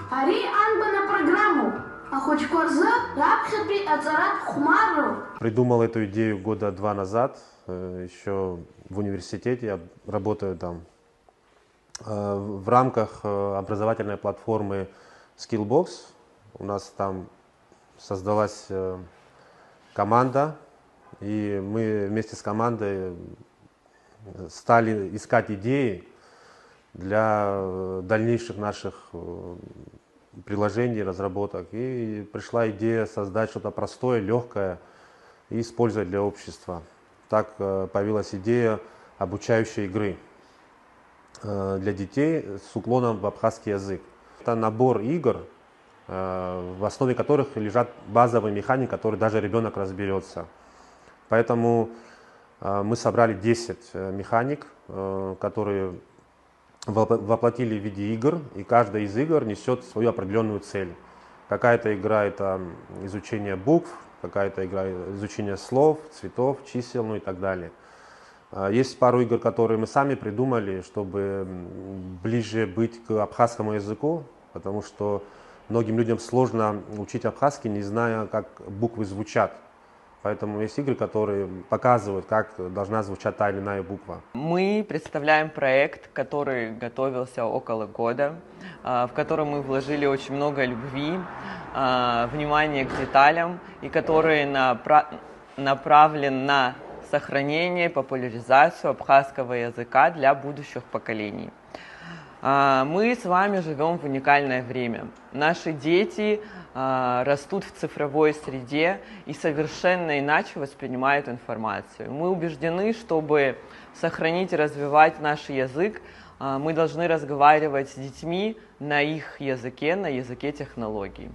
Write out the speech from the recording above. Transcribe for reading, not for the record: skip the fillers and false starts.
Hari Анбана программу. Охоч корза, рабхипи ацарат хумару. Придумал эту идею года 2 назад, еще в университете, я работаю там. В рамках образовательной платформы Skillbox у нас там создалась команда, и мы вместе с командой стали искать идеи для дальнейших наших приложений, разработок. И пришла идея создать что-то простое, легкое и использовать для общества. Так появилась идея обучающей игры для детей с уклоном в абхазский язык. Это набор игр, в основе которых лежат базовые механики, которые даже ребенок разберется. Поэтому мы собрали 10 механик, которые воплотили в виде игр, и каждая из игр несет свою определенную цель. Какая-то игра — это изучение букв, какая-то игра — изучение слов, цветов, чисел, ну и так далее. Есть пару игр, которые мы сами придумали, чтобы ближе быть к абхазскому языку, потому что многим людям сложно учить абхазский, не зная, как буквы звучат. Поэтому есть игры, которые показывают, как должна звучать та или иная буква. Мы представляем проект, который готовился около года, в котором мы вложили очень много любви, внимания к деталям, и который направлен на сохранение и популяризацию абхазского языка для будущих поколений. Мы с вами живем в уникальное время. Наши дети растут в цифровой среде и совершенно иначе воспринимают информацию. Мы убеждены, чтобы сохранить и развивать наш язык, мы должны разговаривать с детьми на их языке, на языке технологий.